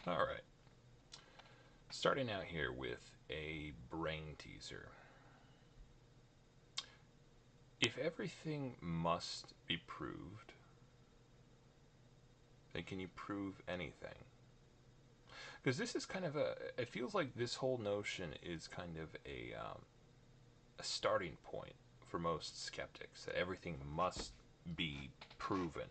All right. Starting out here with a brain teaser. If everything must be proved, then can you prove anything? Because this is kind of a. It feels like this whole notion is kind of a starting point for most skeptics that everything must be proven.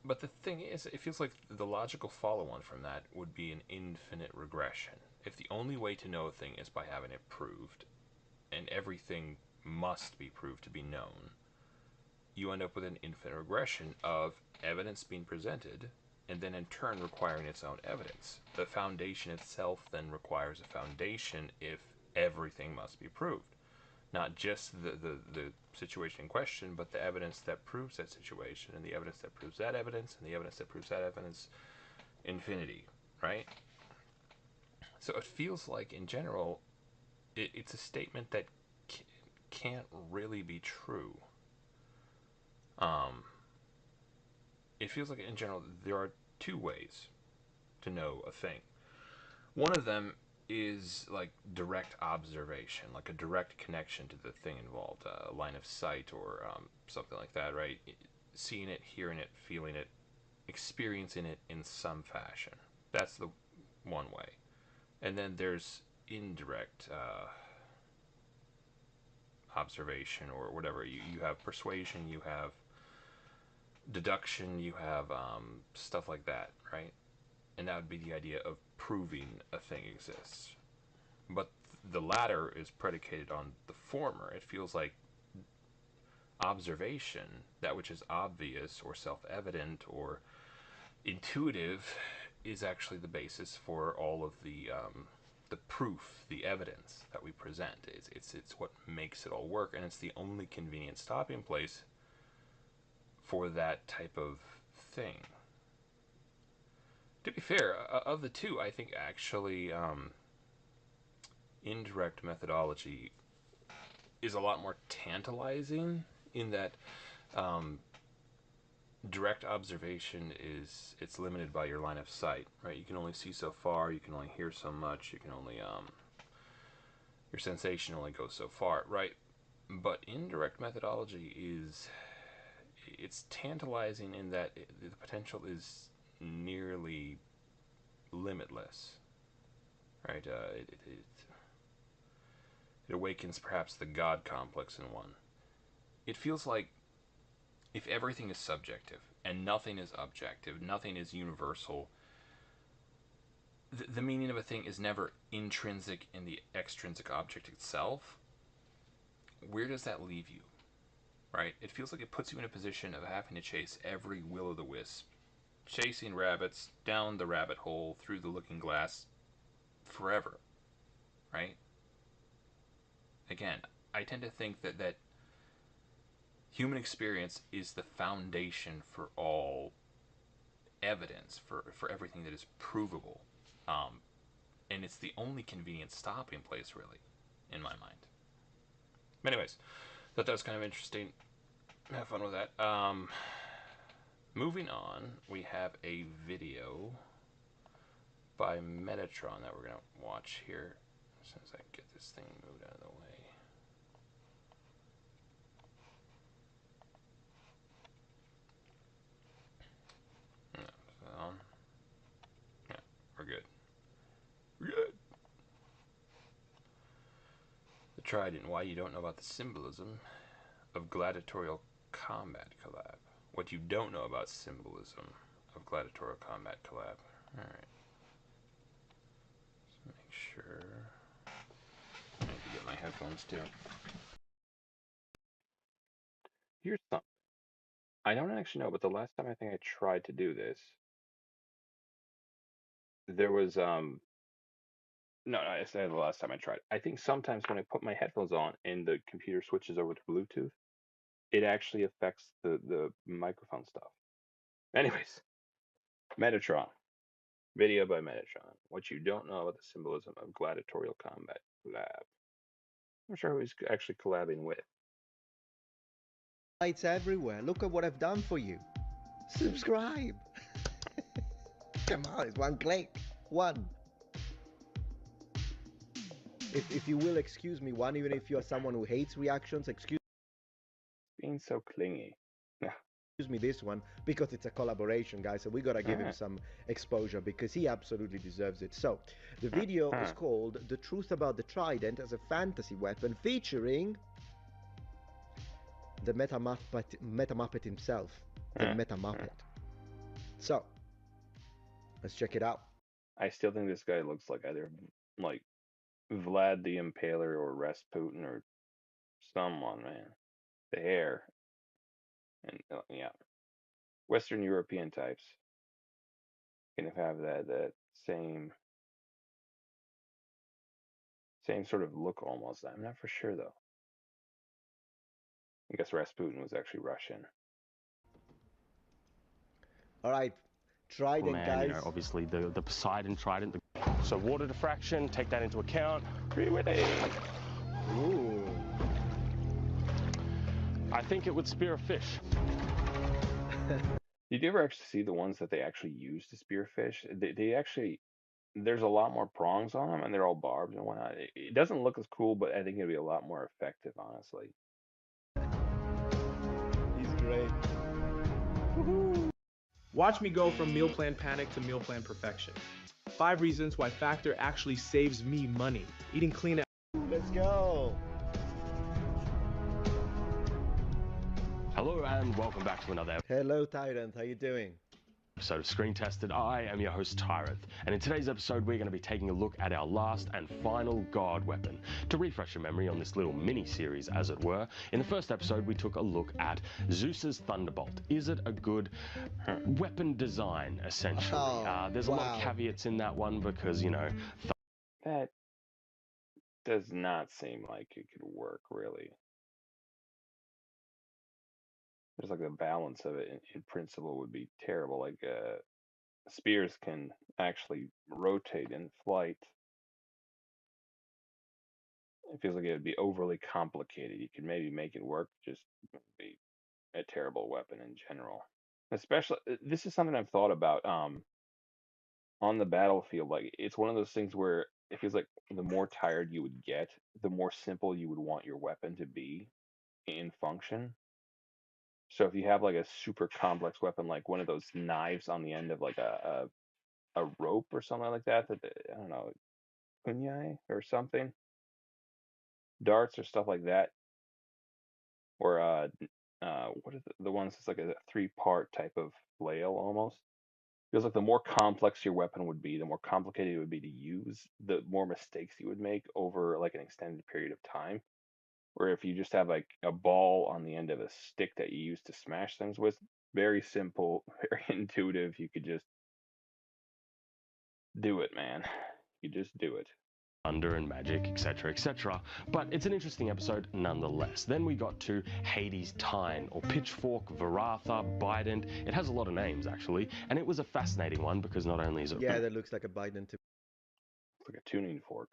But the thing is, it feels like the logical follow on from that would be an infinite regression. If the only way to know a thing is by having it proved, and everything must be proved to be known, you end up with an infinite regression of evidence being presented and then in turn requiring its own evidence. The foundation itself then requires a foundation if everything must be proved. Not just the situation in question, but the evidence that proves that situation, and the evidence that proves that evidence, and the evidence that proves that evidence, infinity, right? So it feels like, in general, it's a statement that can't really be true. Um, it feels like, in general, there are two ways to know a thing. One of them is like direct observation, like a direct connection to the thing involved, a line of sight or something like that, right? Seeing it, hearing it, feeling it, experiencing it in some fashion. That's the one way. And then there's indirect observation or whatever. You have persuasion, you have deduction, you have stuff like that, right? And that would be the idea of proving a thing exists. But the latter is predicated on the former. It feels like observation, that which is obvious or self evident or intuitive, is actually the basis for all of the proof, the evidence that we present. It's what makes it all work, and it's the only convenient stopping place for that type of thing. To be fair, of the two, I think actually indirect methodology is a lot more tantalizing in that um, direct observation is it's limited by your line of sight, right? You can only see so far, you can only hear so much, you can only your sensation only goes so far, right? But indirect methodology is it's tantalizing in that the potential is nearly limitless, right? It awakens perhaps the God complex in one. It feels like if everything is subjective and nothing is objective, nothing is universal, the meaning of a thing is never intrinsic in the extrinsic object itself. Where does that leave you? Right? It feels like it puts you in a position of having to chase every will o' the wisp, chasing rabbits down the rabbit hole through the looking glass forever. Right? Again, I tend to think that human experience is the foundation for all evidence, for everything that is provable. Um, and it's the only convenient stopping place, really, in my mind. But anyways, thought that was kind of interesting. Have fun with that. Moving on, we have a video by Metatron that we're gonna watch here. As soon as I get this thing moved out of the way. Yeah, so, yeah, we're good. We're good. The Trident. Why you don't know about the symbolism of gladiatorial combat collab. What you don't know about symbolism of gladiatorial combat collab. Alright. Let's make sure. I need to get my headphones too. Here's something. I don't actually know, but the last time I think I tried to do this, there was no, I said the last time I tried. I think sometimes when I put my headphones on and the computer switches over to Bluetooth, it actually affects the microphone stuff. Anyways, Metatron. Video by Metatron. What you don't know about the symbolism of gladiatorial combat collab. I'm not sure who he's actually collabing with. Lights everywhere. Look at what I've done for you. Subscribe. Come on, it's one click. One. If you will excuse me, one, even if you're someone who hates reactions, excuse Being so clingy. me this one, because it's a collaboration, guys, so we gotta give him some exposure because he absolutely deserves it. So, the video is called The Truth About the Trident as a Fantasy Weapon, featuring the Meta Muppet himself, the Meta Muppet. So, let's check it out. I still think this guy looks like either like Vlad the Impaler or Rasputin or someone, man. The hair and yeah, Western European types kind of have that same sort of look almost. I'm not for sure though. I guess Rasputin was actually Russian. All right, Trident, Man, guys. you know, obviously the Poseidon Trident. So water diffraction, take that into account. Ooh. I think it would spear a fish. Did you ever actually see the ones that they actually use to spear fish? They actually, there's a lot more prongs on them, and they're all barbed and whatnot. It doesn't look as cool, but I think it'd be a lot more effective, honestly. He's great. Watch me go from meal plan panic to meal plan perfection. 5 reasons why Factor actually saves me money. Eating clean. Let's go. Hello and welcome back to another Hello, Tyrant. How you doing? episode of Screen Tested. I am your host Tyrant, and in today's episode we're going to be taking a look at our last and final god weapon. To refresh your memory on this little mini-series, as it were, in the first episode we took a look at Zeus's Thunderbolt. Is it a good weapon design, essentially? There's a lot of caveats in that one because, you know... That does not seem like it could work, really. There's like the balance of it in principle would be terrible. Like spears can actually rotate in flight. It feels like it would be overly complicated. You could maybe make it work, just be a terrible weapon in general. Especially, this is something I've thought about on the battlefield. Like it's one of those things where it feels like the more tired you would get, the more simple you would want your weapon to be in function. So if you have like a super complex weapon, like one of those knives on the end of like a rope or something like that, I don't know, kunai or something, darts or stuff like that, or what are the ones that's like a 3-part type of flail almost. Feels like the more complex your weapon would be, the more complicated it would be to use, the more mistakes you would make over like an extended period of time. Or if you just have like a ball on the end of a stick that you use to smash things with, very simple, very intuitive. You could just do it, man. You just do it. Thunder and magic, etc., etc. But it's an interesting episode nonetheless. Then we got to Hades' Tine, or Pitchfork, Varatha, Bident. It has a lot of names, actually, and it was a fascinating one because not only is it... Yeah, that looks like a Bident to It's like a tuning fork.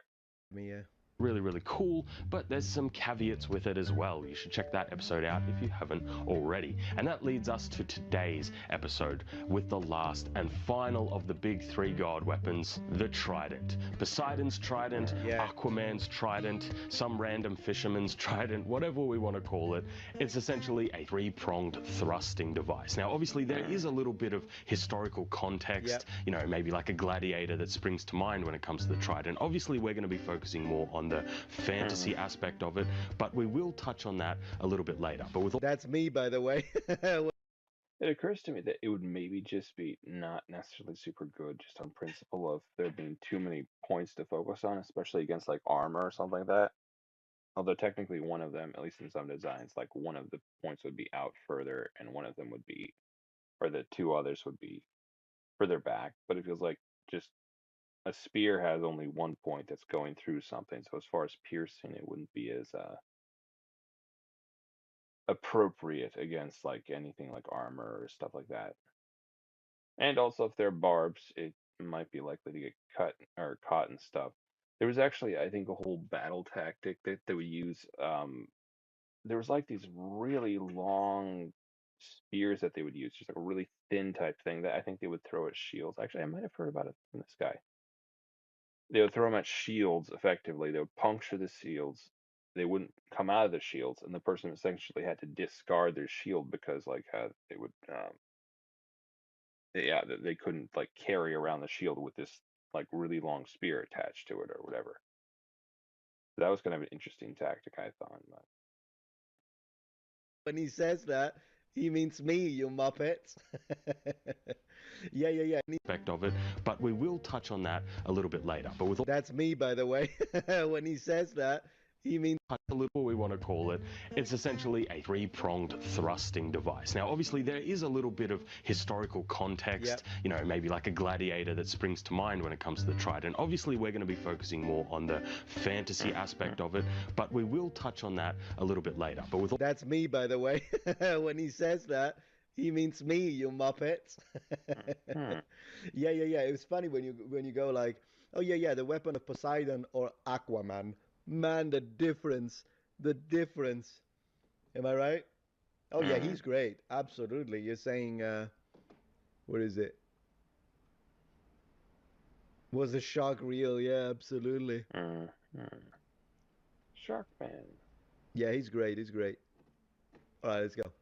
me, yeah. really cool, but there's some caveats with it as well. You should check that episode out if you haven't already. And that leads us to today's episode with the last and final of the big 3 god weapons, the Trident. Poseidon's Trident, Aquaman's Trident, some random fisherman's Trident, whatever we want to call it. It's essentially a 3-pronged thrusting device. Now obviously there is a little bit of historical context, you know, maybe like a gladiator that springs to mind when it comes to the Trident. Obviously we're going to be focusing more on the fantasy aspect of it, but we will touch on that a little bit later. But with That's me, by the way. It occurs to me that it would maybe just be not necessarily super good, just on principle of there being too many points to focus on, especially against like armor or something like that. Although technically one of them, at least in some designs, like one of the points would be out further and one of them would be, or the 2 others would be further back. But it feels like just a spear has only 1 point that's going through something. So as far as piercing, it wouldn't be as appropriate against like anything like armor or stuff like that. And also, if they're barbs, it might be likely to get cut or caught and stuff. There was actually, I think, a whole battle tactic that they would use. There was like these really long spears that they would use, just like a really thin type thing that I think they would throw at shields. Actually, I might have heard about it from this guy. They would throw them at shields effectively. They would puncture the shields. They wouldn't come out of the shields, and the person essentially had to discard their shield because like they would yeah, they couldn't like carry around the shield with this like really long spear attached to it or whatever. That was kind of an interesting tactic, I thought. But When he says that, he means me, you muppets. Yeah. Aspect of it, but we will touch on that a little bit later. But with all That's me, by the way. When he says that, he means a little, we want to call it, it's essentially a three-pronged thrusting device. Now, obviously, there is a little bit of historical context, Yep. you know, maybe like a gladiator that springs to mind when it comes to the trident. Obviously, we're going to be focusing more on the fantasy aspect of it, but we will touch on that a little bit later. But with all that's me, by the way. When he says that, he means me, you muppets. Yeah. It was funny when you go like, oh yeah, the weapon of Poseidon or Aquaman. Man, the difference. Am I right? Oh yeah, he's great. Absolutely. You're saying, what is it? Was the shark real? Yeah, absolutely. Sharkman. Yeah, he's great. All right, let's go.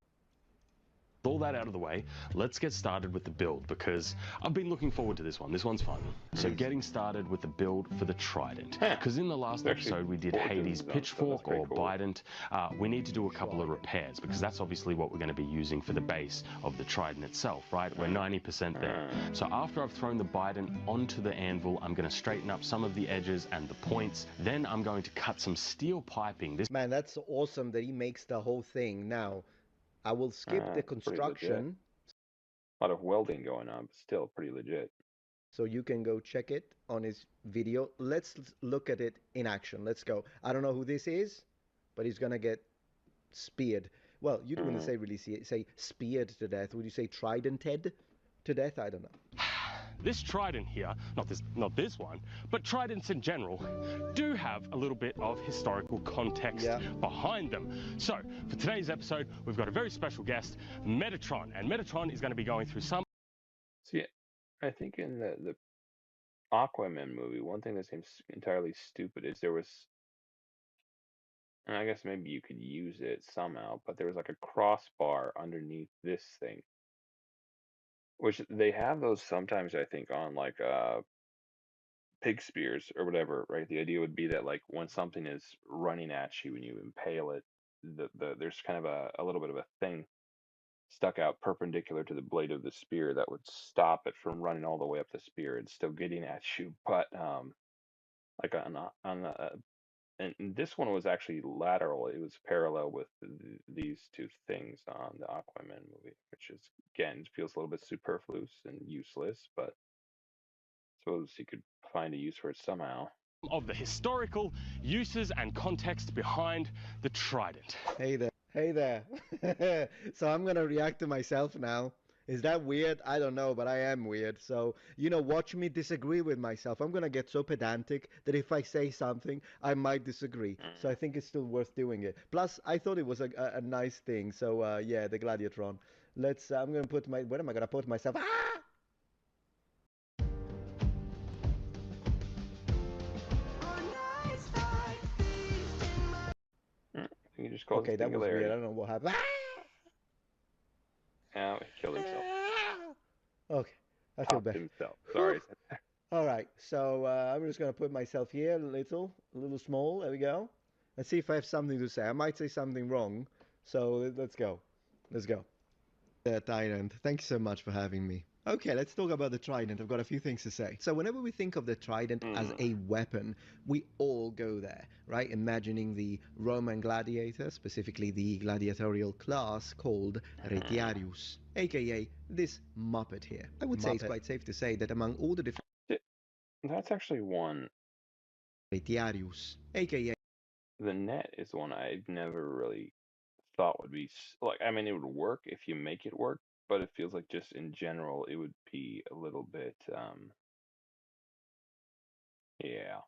all that out of the way, let's get started with the build, because I've been looking forward to this one. This one's fun. So getting started with the build for the trident. Because in the last episode we did Hades' pitchfork or bident. We need to do a couple of repairs, because that's obviously what we're going to be using for the base of the trident itself, right? We're 90% there. So after I've thrown the bident onto the anvil, I'm going to straighten up some of the edges and the points. Then I'm going to cut some steel piping. This Man, that's awesome that he makes the whole thing. Now, I will skip the construction A lot of welding going on, but still pretty legit. so you can go check it on his video. Let's look at it in action. Let's go. I don't know who this is, but he's gonna get speared. Well, you wouldn't say really say speared to death. Would you say tridented to death? I don't know. This trident here, not this one, but tridents in general, do have a little bit of historical context behind them. So, for today's episode, we've got a very special guest, Metatron, and Metatron is going to be going through some... See, I think in the Aquaman movie, one thing that seems entirely stupid is there was, and I guess maybe you could use it somehow, but there was like a crossbar underneath this thing. Which they have those sometimes, I think, on like pig spears or whatever, right? The idea would be that like when something is running at you and you impale it, there's kind of a little bit of a thing stuck out perpendicular to the blade of the spear that would stop it from running all the way up the spear and still getting at you. But like and this one was actually lateral. It was parallel with these two things on the Aquaman movie, which is again feels a little bit superfluous and useless, but suppose you could find a use for it somehow. of the historical uses and context behind the trident. Hey there. So I'm gonna react to myself now. Is that weird? I don't know, but I am weird. So, watch me disagree with myself. I'm gonna get so pedantic that if I say something, I might disagree. So I think it's still worth doing it. Plus, I thought it was a nice thing. So, yeah, the Gladiatron. I'm gonna put where am I gonna put myself? Ah! You just call Okay, it that was singularity. weird. I don't know what happened. Now he killed himself. Okay, I feel better. Himself. Sorry. All right, so I'm just gonna put myself here a little small. There we go. Let's see if I have something to say. I might say something wrong, so let's go. Tyrant, thank you so much for having me. Okay, let's talk about the trident. I've got a few things to say. So whenever we think of the trident as a weapon, we all go there, right? Imagining the Roman gladiator, specifically the gladiatorial class called retiarius, aka this Muppet here. I would say it's quite safe to say that among all the different That's actually one. retiarius, aka The net is one I've never really thought would be like. I mean, it would work if you make it work, but it feels like just in general, it would be a little bit. Yeah.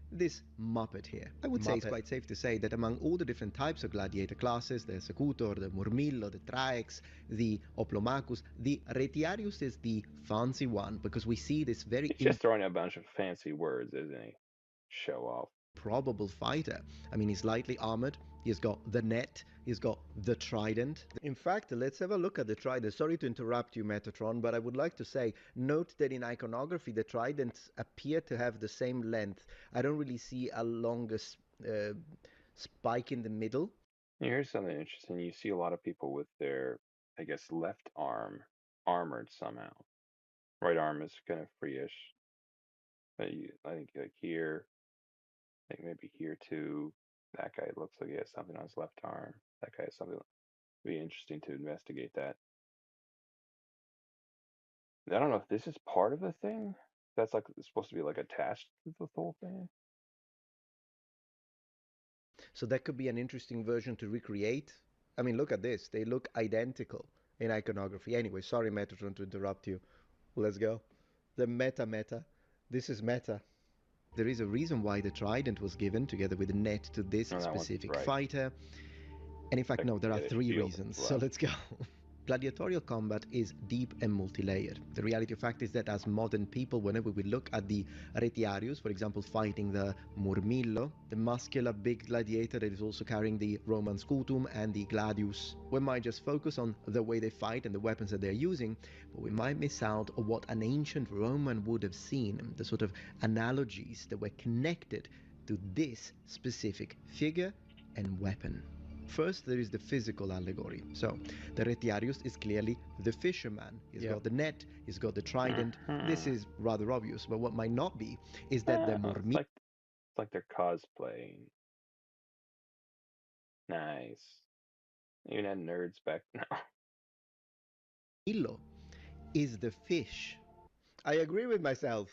this Muppet here. I would say it's quite safe to say that among all the different types of gladiator classes, the Secutor, the Murmillo, the Traex, the Oplomachus, the Retiarius is the fancy one because we see this very He's just throwing a bunch of fancy words, isn't he? Show off. improbable fighter. I mean, he's lightly armored, he's got the net, he's got the trident. In fact, let's have a look at the trident. Sorry to interrupt you, Metatron, but I would like to say, note that in iconography, the tridents appear to have the same length. I don't really see a longer spike in the middle. Here's something interesting. You see a lot of people with their, I guess, left arm armored somehow. Right arm is kind of free-ish. But I think like here, I think maybe here too. That guy looks like he has something on his left arm. That guy has something. It'd be interesting to investigate that. I don't know if this is part of the thing. That's like it's supposed to be like attached to the whole thing. So that could be an interesting version to recreate. I mean, look at this. They look identical in iconography. Anyway, sorry, Metatron, to interrupt you. Let's go. The meta. This is meta. There is a reason why the trident was given together with the net to this specific fighter. And in fact, no, there are three reasons. So let's go. Gladiatorial combat is deep and multi-layered. The reality of fact is that as modern people, whenever we look at the Retiarius, for example, fighting the Murmillo, the muscular big gladiator that is also carrying the Roman scutum and the gladius, we might just focus on the way they fight and the weapons that they're using, but we might miss out on what an ancient Roman would have seen, the sort of analogies that were connected to this specific figure and weapon. First, there is the physical allegory. So, the Retiarius is clearly the fisherman. He's got the net, he's got the trident. This is rather obvious, but what might not be is that the Murmillo... It's like they're cosplaying. Nice. Even had nerds back now. is the fish. I agree with myself.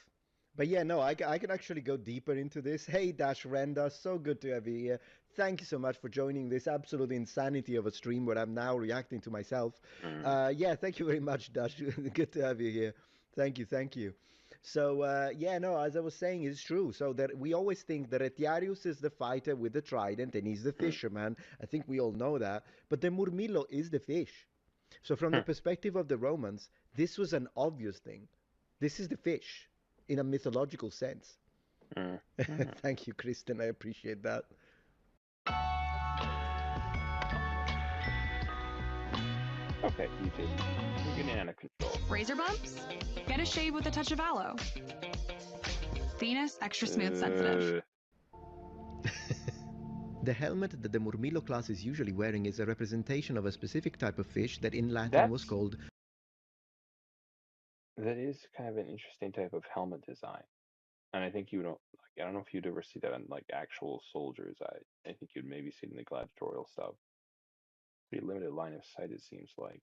But yeah, no, I can actually go deeper into this. Hey, Dash Renda, so good to have you here. Thank you so much for joining this absolute insanity of a stream where I'm now reacting to myself. Yeah, thank you very much, Dash. Good to have you here. Thank you. So, yeah, no, as I was saying, it's true. So that we always think that Retiarius is the fighter with the trident and he's the fisherman. I think we all know that. But the Murmillo is the fish. So from the perspective of the Romans, this was an obvious thing. This is the fish in a mythological sense. Thank you, Kristen. I appreciate that. Okay, YouTube. You're getting out of control. Razor bumps? Get a shave with a touch of aloe. Venus, extra smooth sensitive. The helmet that the Murmillo class is usually wearing is a representation of a specific type of fish that in Latin was called... That is kind of an interesting type of helmet design. And I think you don't, like, I don't know if you'd ever see that on like actual soldiers. I think you'd maybe see it in the gladiatorial stuff. Pretty limited line of sight, it seems like.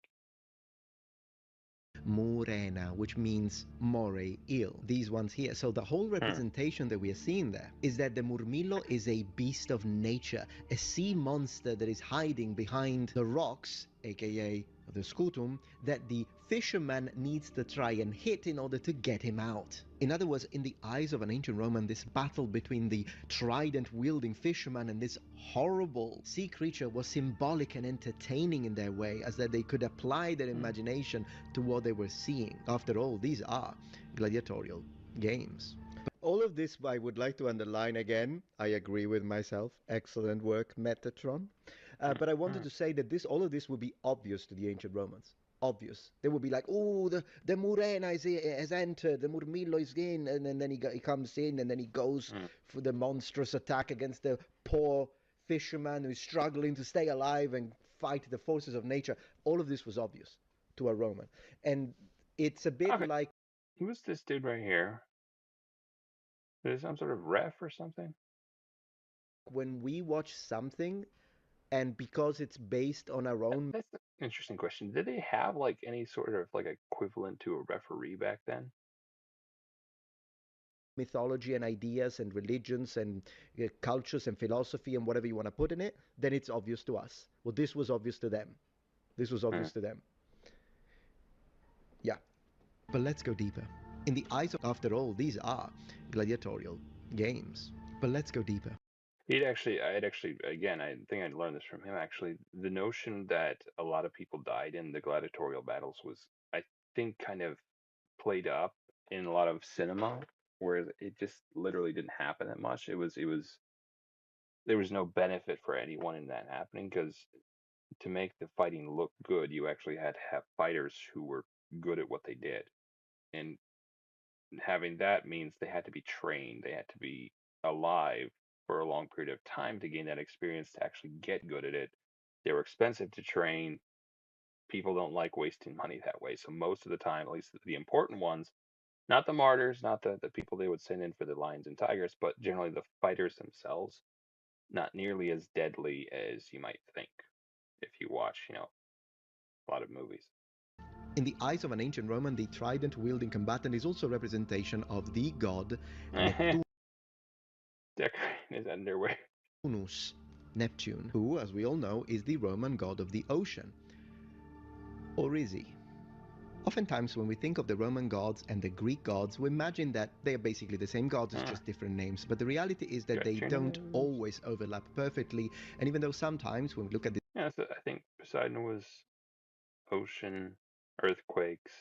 Morena, which means more, ill. These ones here. So the whole representation that we are seeing there is that the Murmillo is a beast of nature, a sea monster that is hiding behind the rocks, aka the scutum, that the fisherman needs to try and hit in order to get him out. In other words, in the eyes of an ancient Roman, this battle between the trident-wielding fisherman and this horrible sea creature was symbolic and entertaining in their way, as that they could apply their imagination to what they were seeing. After all, these are gladiatorial games. All of this I would like to underline again. I agree with myself. Excellent work, Metatron. But I wanted to say that all of this would be obvious to the ancient Romans. Obvious. They would be like, oh, the Murena has entered, the Murmillo is in, and then he comes in, and then he goes for the monstrous attack against the poor fisherman who is struggling to stay alive and fight the forces of nature. All of this was obvious to a Roman. And it's a bit like... Who's this dude right here? Is it some sort of ref or something? When we watch something... And because it's based on our own... That's an interesting question. Did they have like any sort of like equivalent to a referee back then? Mythology and ideas and religions and cultures and philosophy and whatever you want to put in it, then it's obvious to us. Well, this was obvious to them. This was obvious to them. Yeah. But let's go deeper. In the eyes of... After all, these are gladiatorial games. But let's go deeper. Again, I think I'd learned this from him actually. The notion that a lot of people died in the gladiatorial battles was, I think, kind of played up in a lot of cinema, where it just literally didn't happen that much. There was no benefit for anyone in that happening because to make the fighting look good, you actually had to have fighters who were good at what they did. And having that means they had to be trained, they had to be alive for a long period of time to gain that experience to actually get good at it. They were expensive to train. People don't like wasting money that way. So most of the time, at least the important ones, not the martyrs, not the people they would send in for the lions and tigers, but generally the fighters themselves, not nearly as deadly as you might think if you watch, a lot of movies. In the eyes of an ancient Roman, the trident-wielding combatant is also a representation of the god Decorating his underwear. Neptunus, Neptune, who, as we all know, is the Roman god of the ocean. Or is he? Oftentimes, when we think of the Roman gods and the Greek gods, we imagine that they are basically the same gods, it's just different names. But the reality is that they don't always overlap perfectly. And even though sometimes, when we look at Yeah, so I think Poseidon was ocean, earthquakes,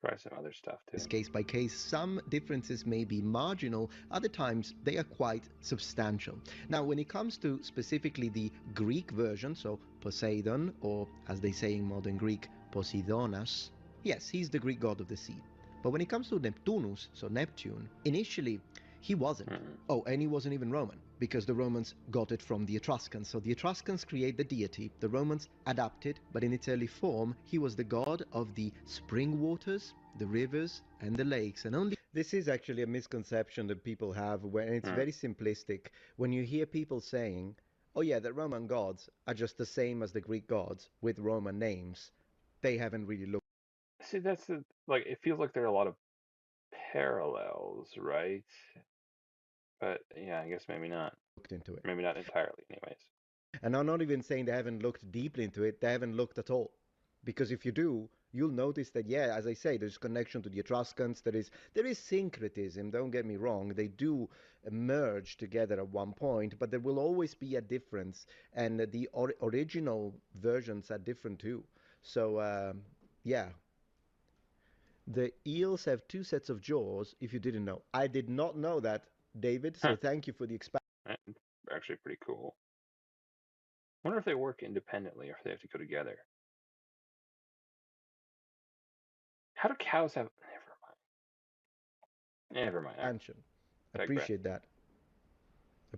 probably some other stuff too. this case by case, some differences may be marginal, other times they are quite substantial. Now, when it comes to specifically the Greek version, so Poseidon, or as they say in modern Greek, Poseidonas, yes, he's the Greek god of the sea. But when it comes to Neptunus, so Neptune, initially he wasn't. Oh, and he wasn't even Roman, because the Romans got it from the Etruscans. So the Etruscans create the deity, the Romans adapted, but in its early form, he was the god of the spring waters, the rivers, and the lakes. And only this is actually a misconception that people have, when it's very simplistic. When you hear people saying, oh yeah, the Roman gods are just the same as the Greek gods with Roman names, they haven't really looked See, that's like it feels like there are a lot of parallels, right? But yeah, I guess maybe not. into it. Maybe not entirely, anyways. And I'm not even saying they haven't looked deeply into it, they haven't looked at all. Because if you do, you'll notice that, yeah, as I say, there's connection to the Etruscans, there is syncretism, don't get me wrong, they do merge together at one point, but there will always be a difference, and the original versions are different too. So, yeah. The eels have two sets of jaws, if you didn't know. I did not know that, David, so thank you for the expansion. Actually, pretty cool. I wonder if they work independently or if they have to go together. How do cows have? Never mind. Appreciate that.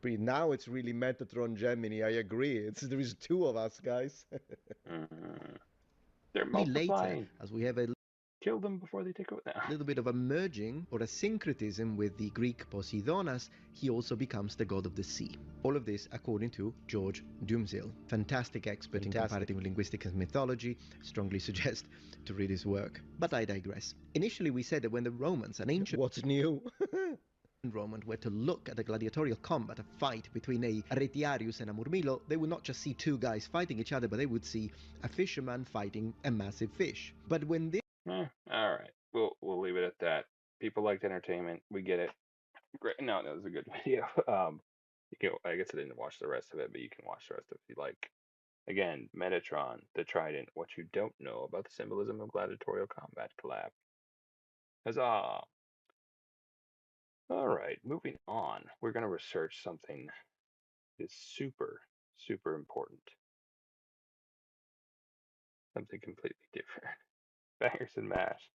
Now it's really Metatron Gemini. I agree. There is two of us, guys. They're Later, multiplying. as we have a Kill them before they take over. little bit of a merging or a syncretism with the Greek Poseidonas, he also becomes the god of the sea. All of this according to George Dumzil, fantastic expert in comparative linguistics and mythology. Strongly suggest to read his work. But I digress. Initially we said that when the Romans, an ancient What's new? Roman, were to look at a gladiatorial combat, a fight between a retiarius and a murmillo, they would not just see two guys fighting each other, but they would see a fisherman fighting a massive fish. But when this All right, we'll leave it at that. People liked entertainment. We get it. Great. No, that was a good video. I guess I didn't watch the rest of it, but you can watch the rest of it if you like. Again, Metatron, the Trident. What you don't know about the symbolism of gladiatorial combat collab. Huzzah! All right, moving on. We're gonna research something that's super, super important. Something completely different. Bangers and mash.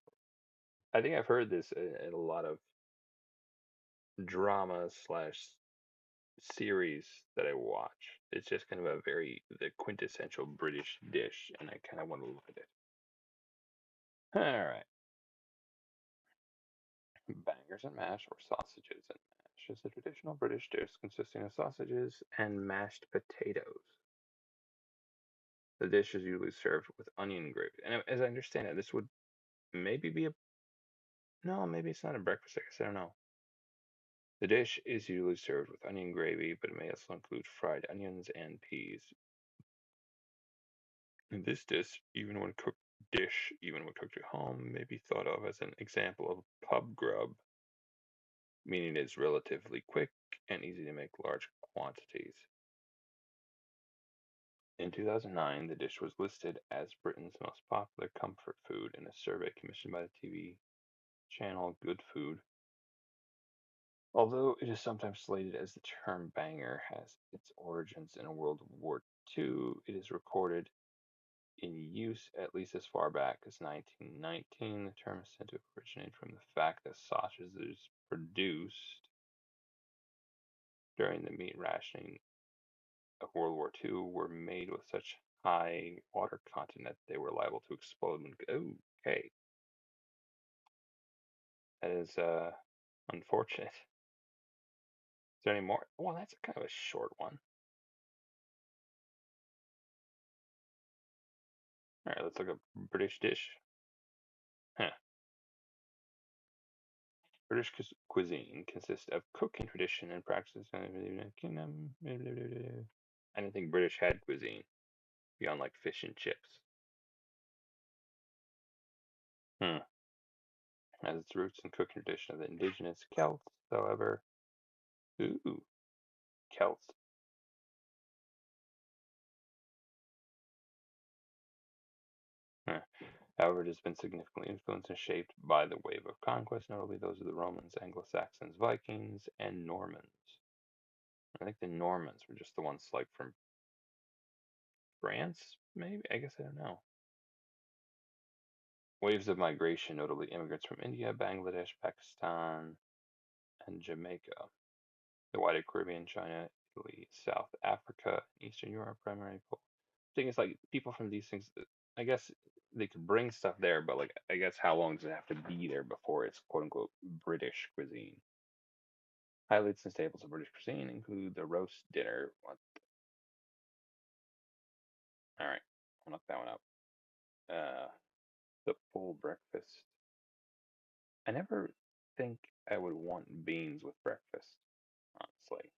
I think I've heard this in a lot of drama slash series that I watch. It's just kind of the quintessential British dish, and I kind of want to look at it. All right. Bangers and mash, or sausages and mash, is a traditional British dish consisting of sausages and mashed potatoes. The dish is usually served with onion gravy. And as I understand it, this would maybe be a. No, maybe it's not a breakfast, I guess. I don't know. The dish is usually served with onion gravy, but it may also include fried onions and peas. And this even when cooked at home, may be thought of as an example of pub grub. meaning it's relatively quick and easy to make large quantities. In 2009, the dish was listed as Britain's most popular comfort food in a survey commissioned by the TV channel Good Food. Although it is sometimes slated as the term banger has its origins in World War II, it is recorded in use at least as far back as 1919. The term is said to originate from the fact that sausages produced during the meat rationing of World War II were made with such high water content that they were liable to explode when. Oh, okay, that is unfortunate. Is there any more? Well, that's kind of a short one. All right, let's look up British dish. Huh. British cuisine consists of cooking tradition and practices. I didn't think British had cuisine beyond like fish and chips. Hmm. Has its roots in cooking tradition of the indigenous Celts, however. Ooh, Celts. Huh. However, it has been significantly influenced and shaped by the wave of conquest, notably those of the Romans, Anglo-Saxons, Vikings, and Normans. I think the Normans were just the ones like from France, maybe? I guess I don't know. Waves of migration, notably immigrants from India, Bangladesh, Pakistan, and Jamaica. The wider Caribbean, China, Italy, South Africa, and Eastern Europe primarily. Thing is, like people from these things, I guess they could bring stuff there, but like I guess how long does it have to be there before it's quote unquote British cuisine? Highlights and staples of British cuisine include the roast dinner. What? All right, I'll look that one up. The full breakfast. I never think I would want beans with breakfast. Honestly,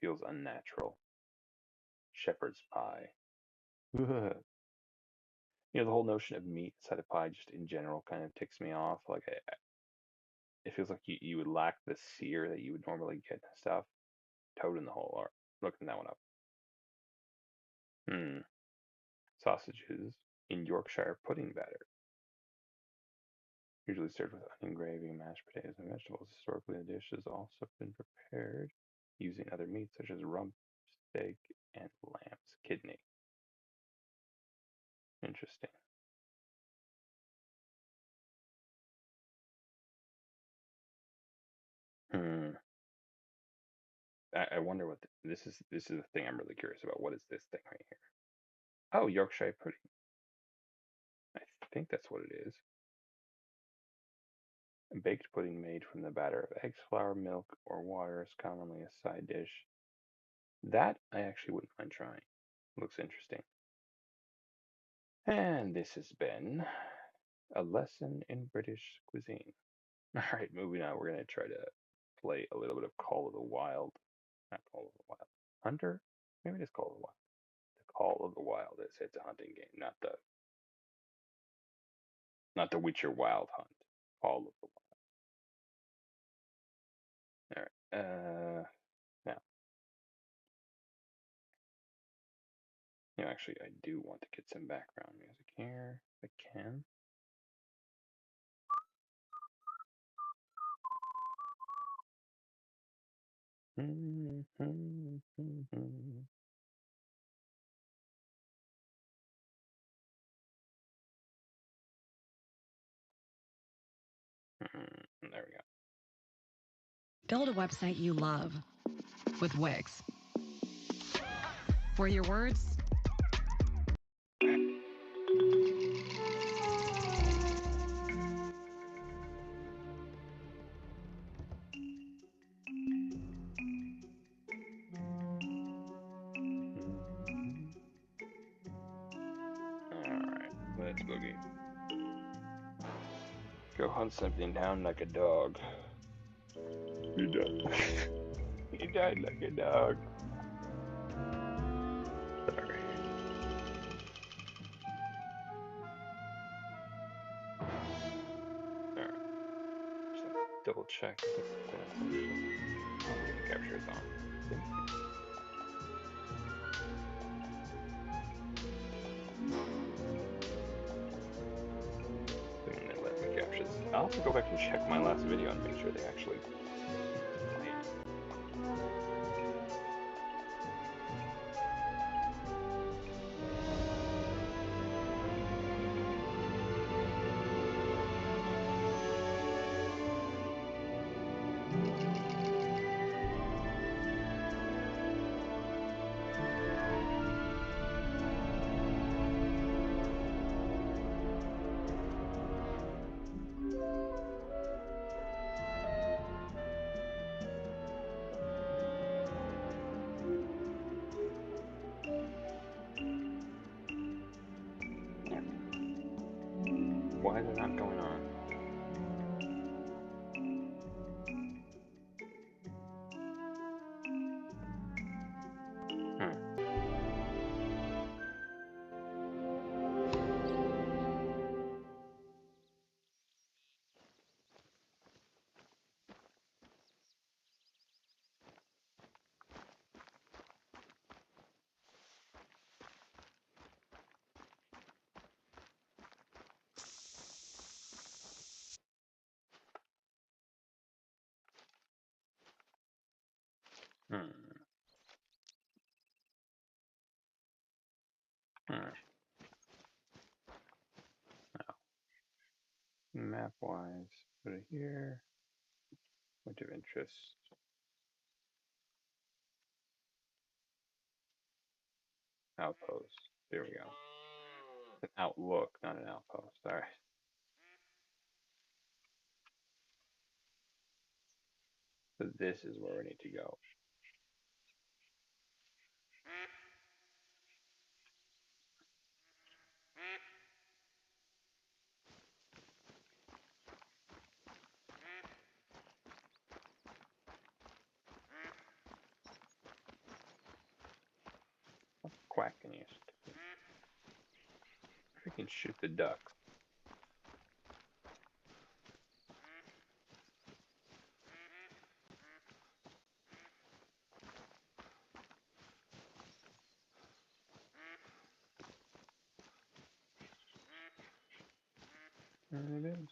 feels unnatural. Shepherd's pie. The whole notion of meat inside a pie, just in general, kind of ticks me off. Like, it feels like you would lack the sear that you would normally get and stuff. Toad in the hole. Or looking that one up. Sausages in Yorkshire pudding batter. Usually served with onion gravy, mashed potatoes, and vegetables. Historically, the dish has also been prepared using other meats such as rump steak and lamb's kidney. Interesting. Hmm. I wonder what this is. This is the thing I'm really curious about. What is this thing right here? Oh, Yorkshire pudding. I think that's what it is. A baked pudding made from the batter of eggs, flour, milk, or water is commonly a side dish. That I actually wouldn't mind trying. Looks interesting. And this has been a lesson in British cuisine. All right, moving on. We're going to try to play a little bit of Call of the Wild. Not Call of the Wild. Hunter? Maybe it is Call of the Wild. The Call of the Wild is it's a hunting game, not the Witcher Wild Hunt. Call of the Wild. All right. Now, actually, I do want to get some background music here if I can. There we go. Build a website you love with Wix. For your words, Alright, let's boogie. Go hunt something down like a dog. He died. He died like a dog. Sorry. Alright. double check. The capture is on. And then let me capture this. I'll have to go back and check my last video and make sure they actually played. Why is it not going on? Hmm. Map wise, put it here. Point of interest. Outpost. There we go. An outlook, not an outpost. All right. So this is where we need to go. Quack and you freaking shoot the duck. There it is.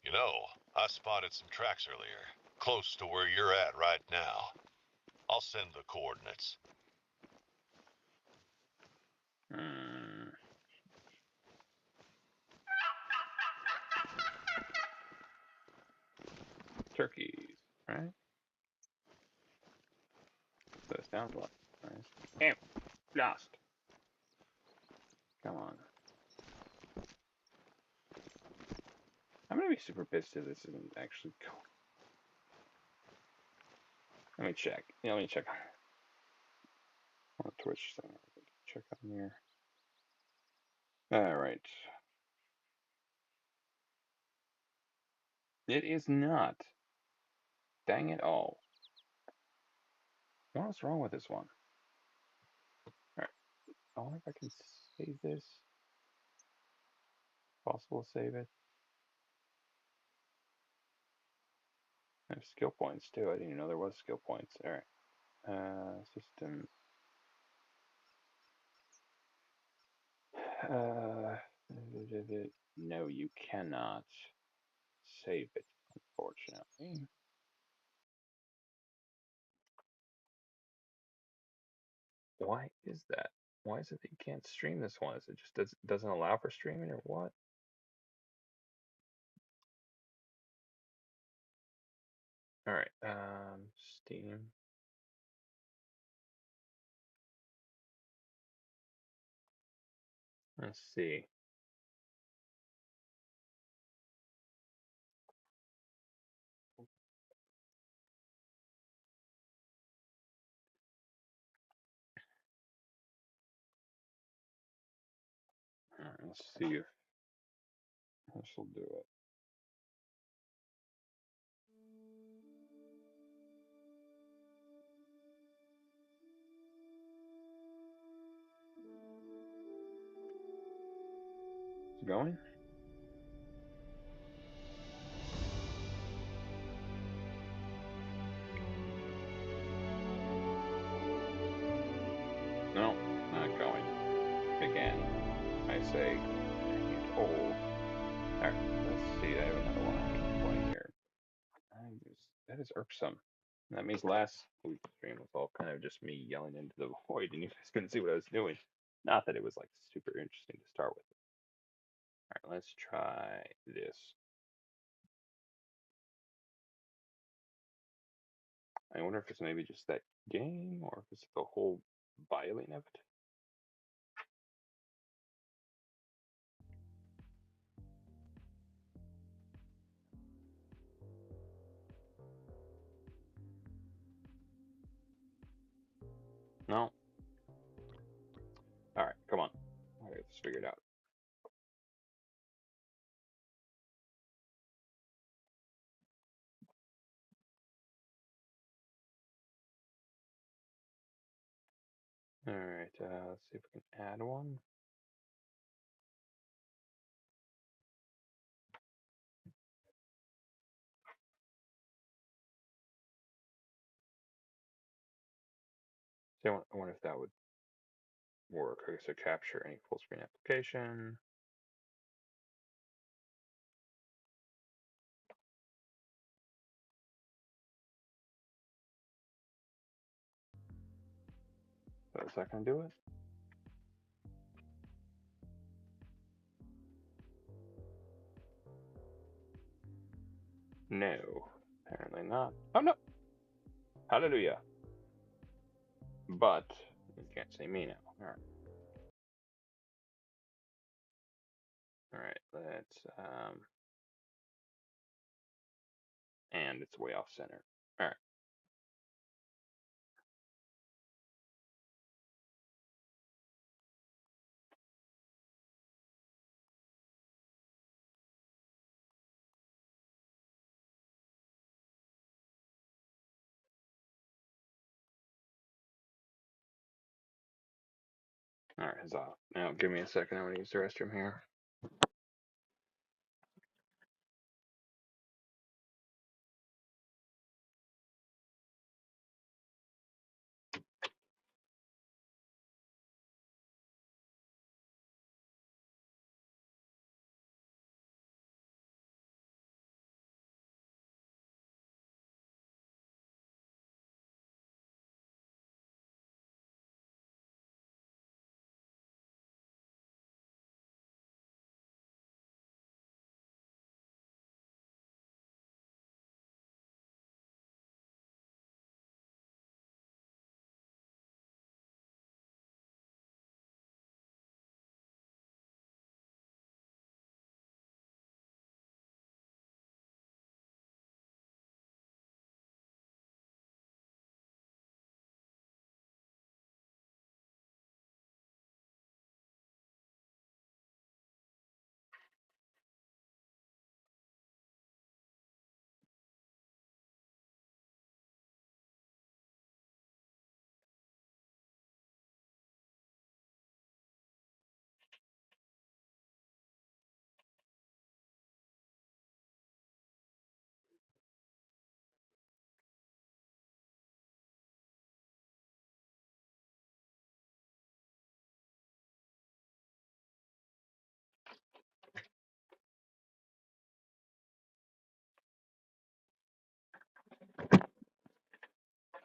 You know, I spotted some tracks earlier, close to where you're at right now. I'll send the coordinates. Turkeys, right? So it sounds like. Right? Damn, lost. Come on. I'm gonna be super pissed if this isn't actually going. Let me check. Yeah, let me check on the Twitch thing. Check on here. All right. It is not. Dang it all. What's wrong with this one? All right. I wonder if I can save this. Possible to save it. I have skill points too. I didn't even know there was skill points. All right. System. No, you cannot save it, unfortunately. Why is that? Why is it that you can't stream this one? Is it just doesn't allow for streaming or what? All right, Steam. Let's see. All right, let's see if this will do it. Is it going? No, not going. Again, I say, dang it. Oh. All right, let's see. I have another one I can play here. That is irksome. That means last week's stream was all kind of just me yelling into the void, and you guys couldn't see what I was doing. Not that it was like super interesting to start with. All right, let's try this. I wonder if it's maybe just that game, or if it's the whole violin of it. No. All right, come on. All right, let's figure it out. All right, let's see if we can add one. So I wonder if that would work. Okay, so capture any full screen application. So is that gonna do it? No, apparently not. Oh no! Hallelujah! But you can't see me now. All right. All right. Let's and it's way off center. All right. All right. It's off. Now give me a second. I'm gonna use the restroom here.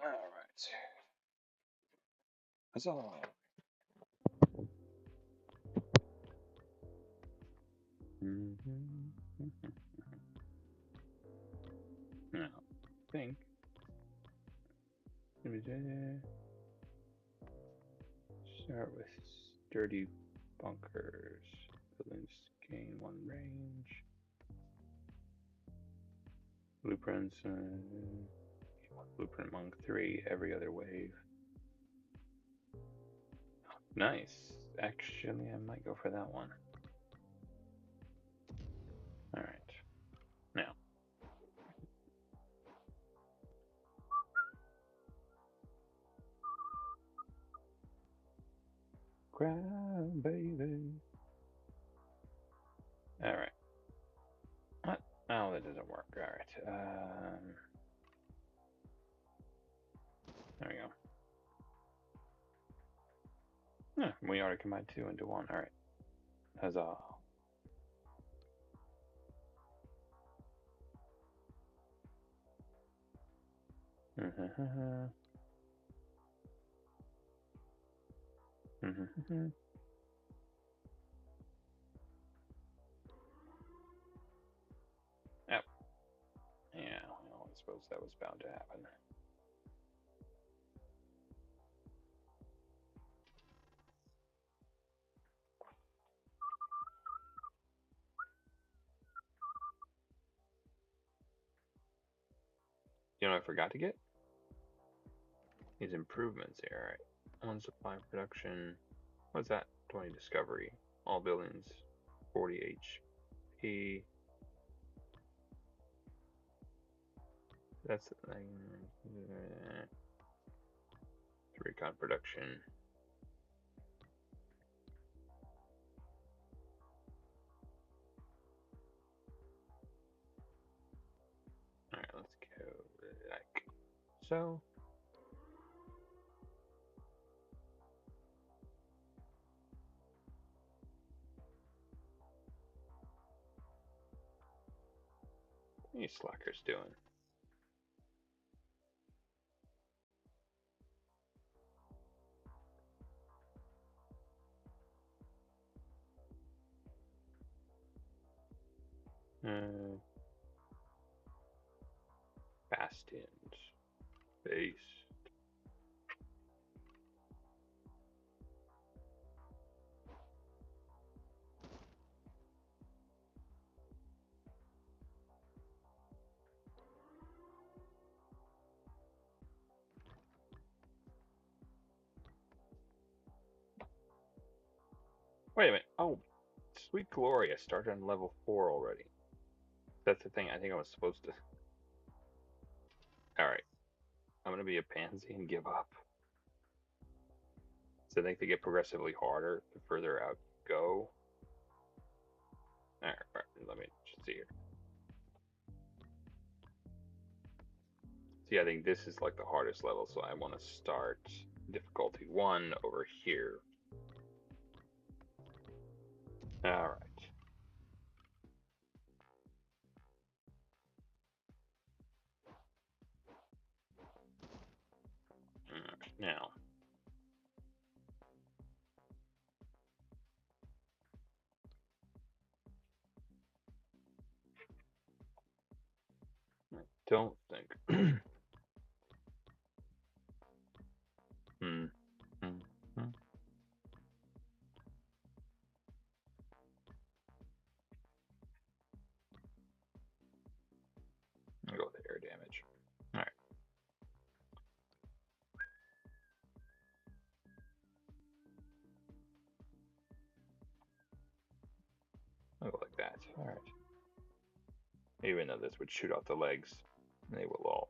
All right. That's all. Now, I think. Start with sturdy bunkers. Buildings gain 1 range. Blueprints. Blueprint among 3 every other wave. Nice. Actually, I might go for that one. Alright. Now. Cry, baby. Alright. What? Oh, that doesn't work. Alright. There we go. Yeah, we already combined 2 into 1. Alright. Huzzah. Oh. Yeah, well, I suppose that was bound to happen. You know what I forgot to get? These improvements here. Alright. 1 supply production. What's that? 20 discovery. All buildings. 40 HP. That's the thing. 3 con production. Alright, let's go like so. What are you slackers doing? Bastions. Base. Wait a minute. Oh, sweet glory. I started on level 4 already. That's the thing. I think I was supposed to. Alright. I'm going to be a pansy and give up. So I think they get progressively harder the further out you go. Alright, let me just see here. See, I think this is like the hardest level, so I want to start difficulty 1 over here. Alright. Now. I don't think. I'll go with air damage. Alright. I'll go like that. Alright. Even though this would shoot off the legs, they will all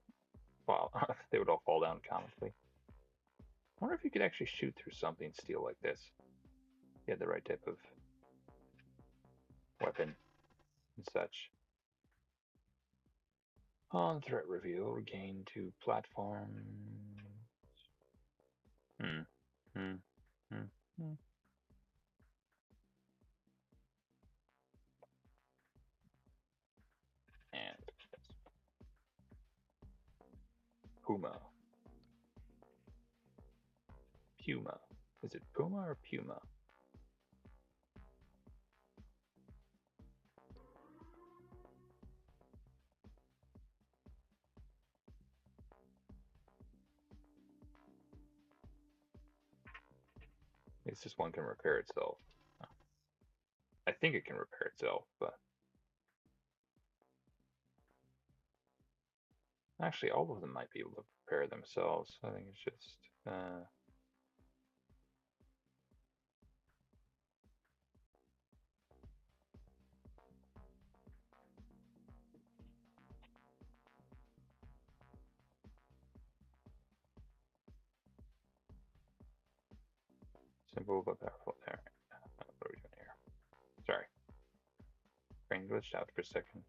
fall. They would all fall down comically. I wonder if you could actually shoot through something steel like this. You had the right type of weapon and such. On threat reveal, gain 2 platforms. And Puma. Puma. Is it Puma or Puma? It's just one can repair itself. I think it can repair itself, but actually all of them might be able to repair themselves. I think it's just simple but powerful. There. What are we doing here? Sorry. Brain glitched out for a second.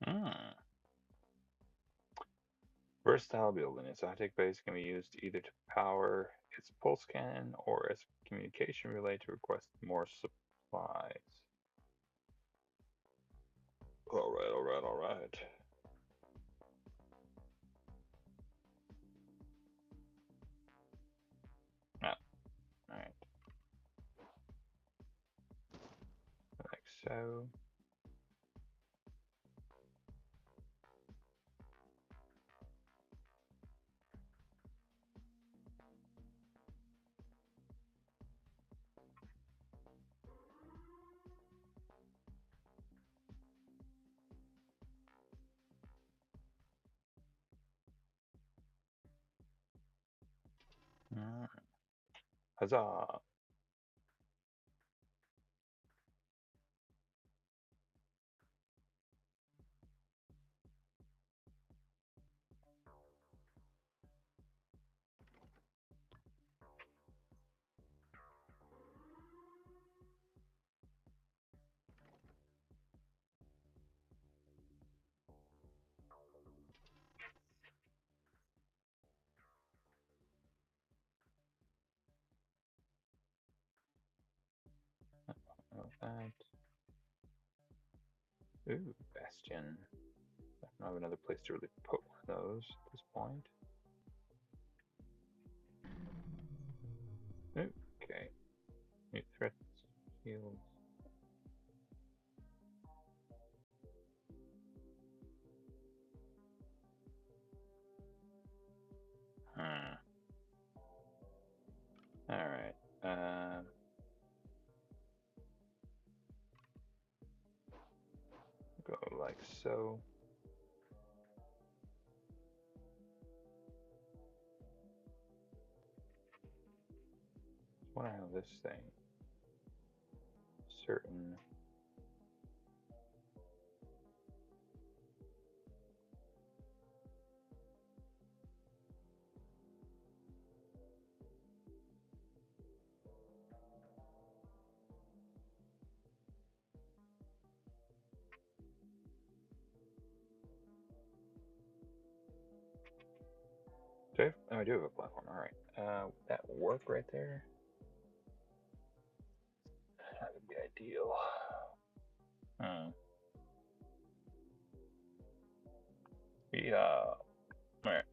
Hmm. Versatile building. Its high-tech base can be used either to power its pulse cannon or as a communication relay to request more supplies. Alright, alright, alright. Ah, alright. Like so. Mm. Huzzah! Love that. Ooh, Bastion. I don't have another place to really put one of those at this point. Okay. New threats, shields. Hmm. Alright. Go like so. What I have this thing. Certain. Oh, I do have a platform. Alright. Would that work right there? That would be ideal. Hmm. Yeah. Alright.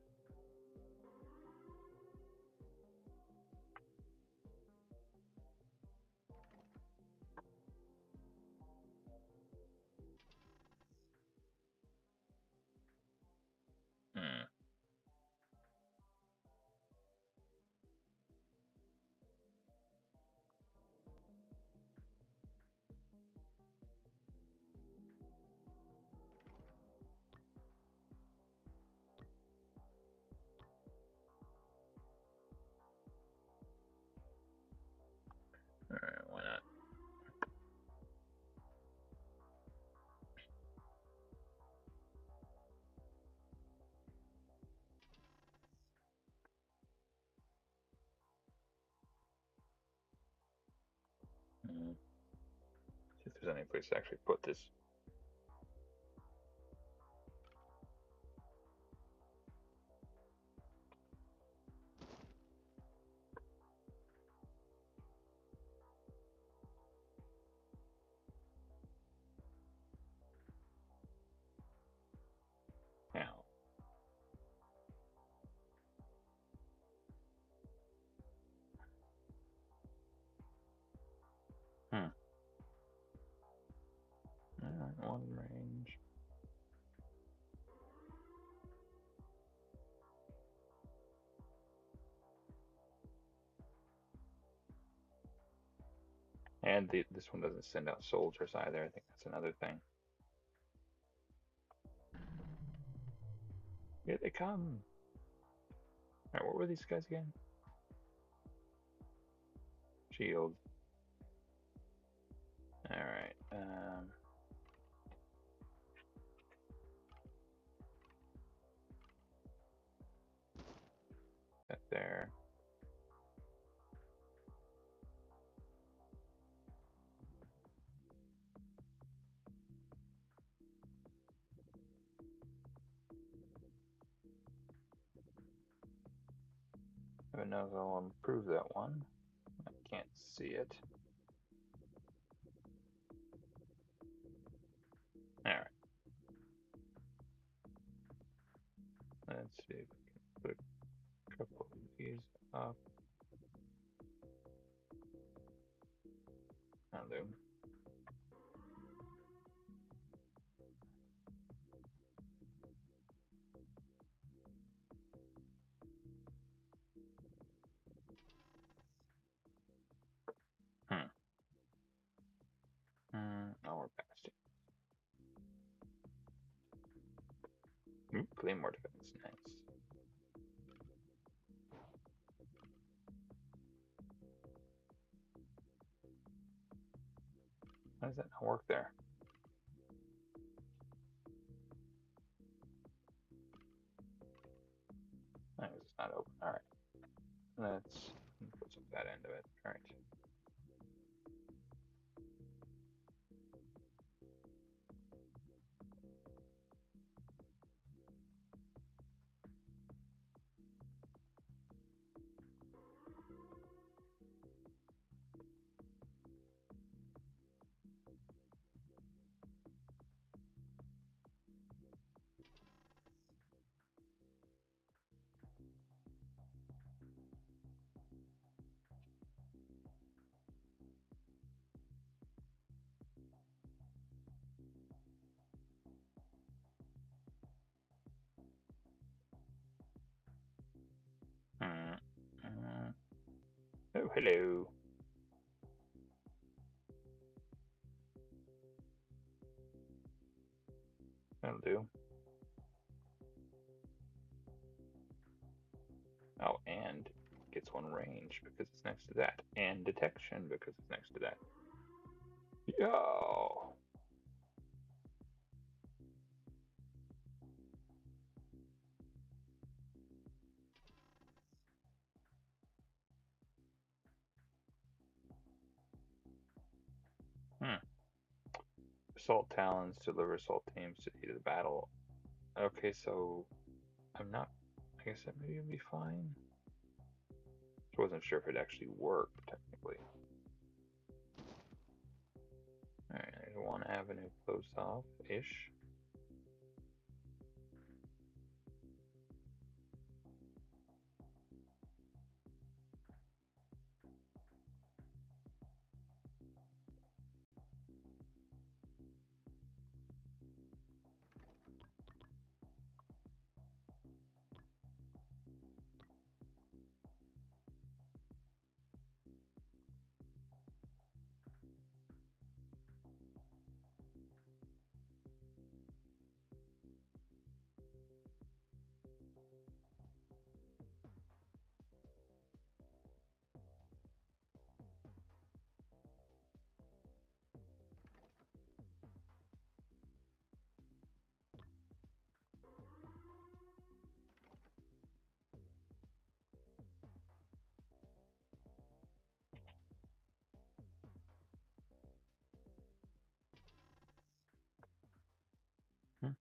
Hmm. there's any place to actually put this. Now, one range. And this one doesn't send out soldiers either. I think that's another thing. Here they come. Alright, what were these guys again? Shield. Alright, that there. Who knows, I'll improve that one. I can't see it. Alright. Let's see if we can put a couple of these up. That'll do. Oh, we're past it. Ooh, Claymore defense, nice. How does that not work there? Nice, it's not open. Alright. Let's put some of that end of it. Alright. Oh, hello. That'll do. Oh, and gets one range because it's next to that. And detection because it's next to that. Yo! Assault talons deliver assault teams to the heat of the battle. Okay, so I'm not. I guess that maybe would be fine. I wasn't sure if it actually worked technically. Alright, there's one avenue closed off ish. Hmm.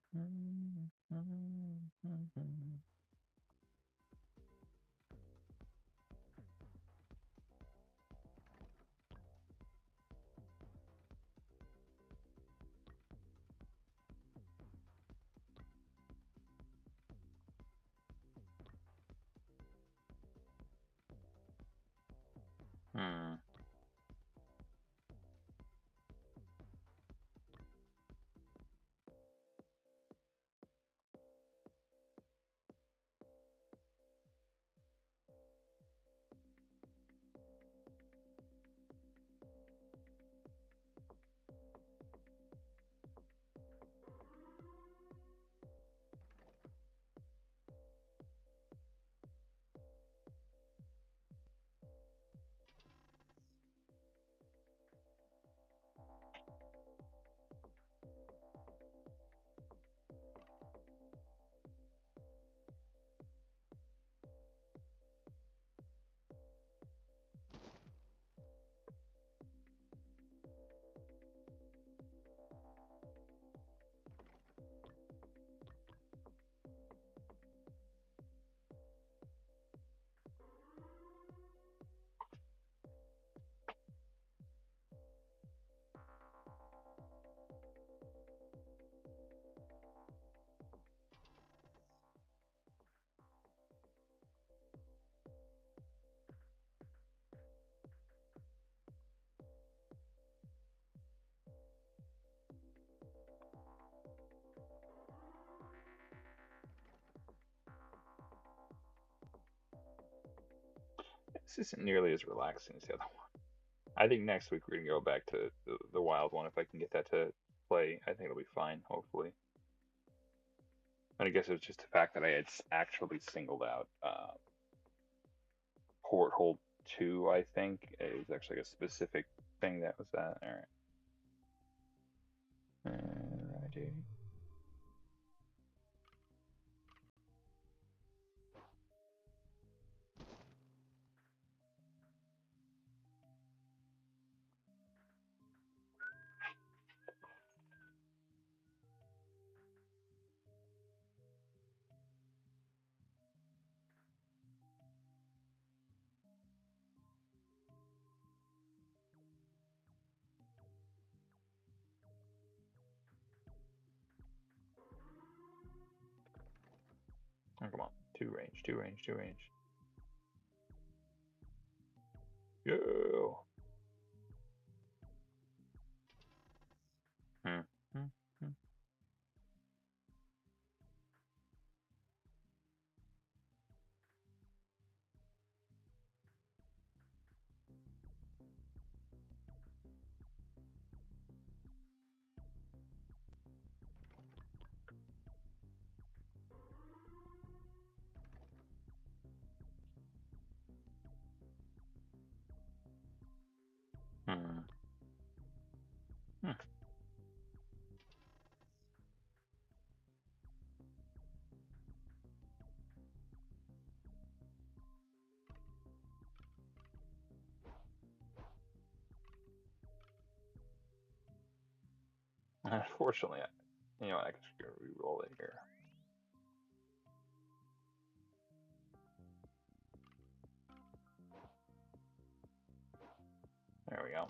This isn't nearly as relaxing as the other one. I think next week we're gonna go back to the wild one. If I can get that to play, I think it'll be fine. Hopefully. And I guess it was just the fact that I had actually singled out Porthole 2. I think it was actually a specific thing that was that. All right. Alrighty. Oh, come on. Two range, two range, two range. Yo. Hmm. Hmm. Hmm. Hmm. Hmm. Unfortunately, I can just re-roll it here. There we go.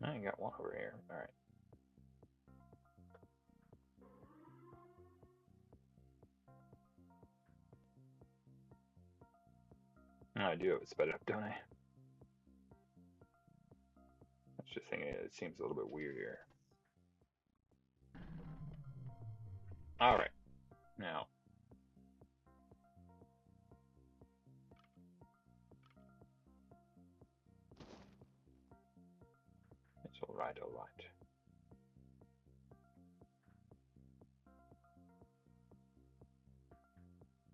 I got one over here. All right. Oh, I do have it sped up, don't I? I was just thinking it seems a little bit weird here. All right. Now. It's all right, all right.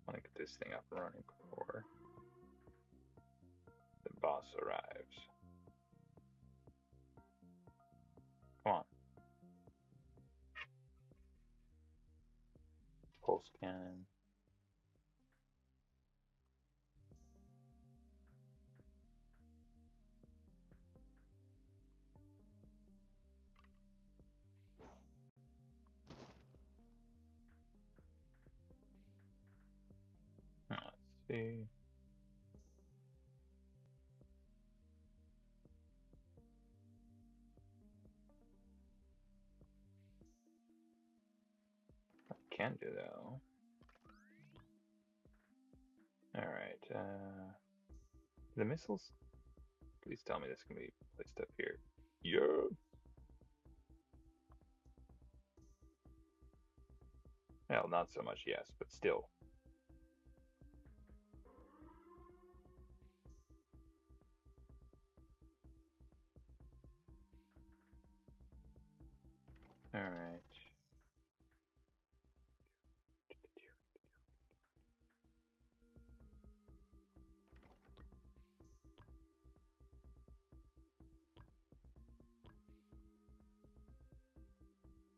I want to get this thing up and running before. boss arrives. Come on. Pulse cannon. Let's see. I can do though. Alright, the missiles? Please tell me this can be placed up here. Yeah! Well, not so much, yes, but still. Alright.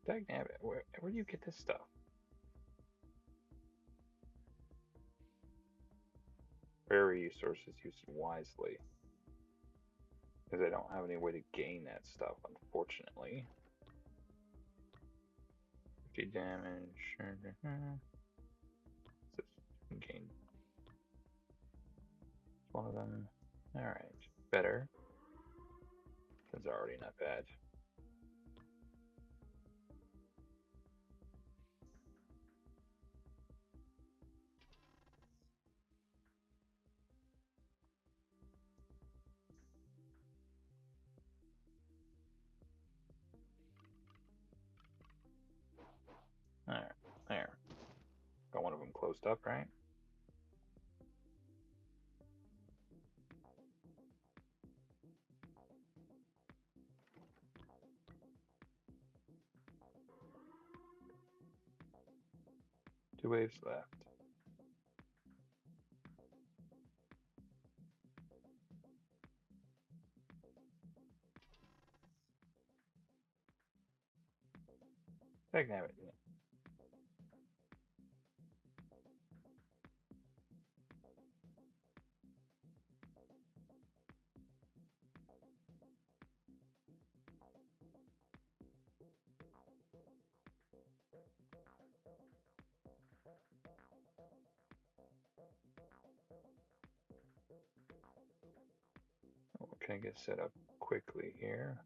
Dagnabbit, where do you get this stuff? Rare resources used wisely. Because I don't have any way to gain that stuff, unfortunately. 50 damage. Gain. One of them. Alright. Better. That's already not bad. Alright. There. Got one of them closed up, right? Two waves left. Dagnabbit. Can I get set up quickly here?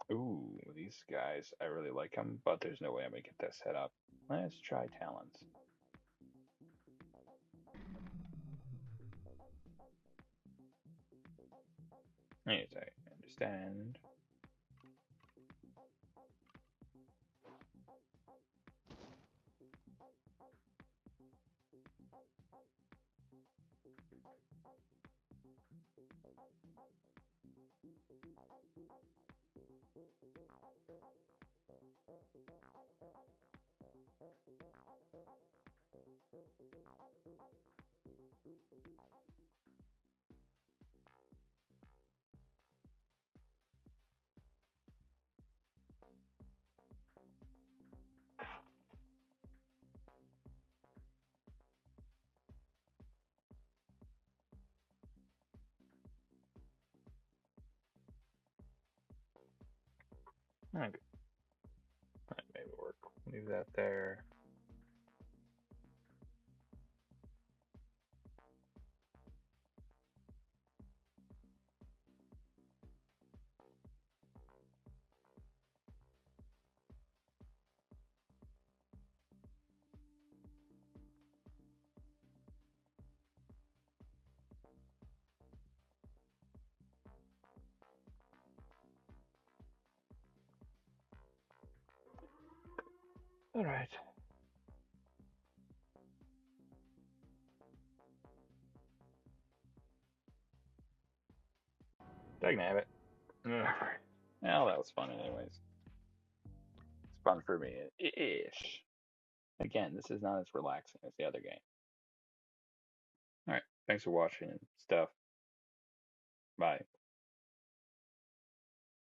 Ooh, these guys, I really like them, but there's no way I'm gonna get that set up. Let's try talents. Yes, I understand. Okay. That may work. Leave that there. All right. Dang it. Well, that was fun anyways. It's fun for me ish. Again, this is not as relaxing as the other game. All right. Thanks for watching and stuff. Bye.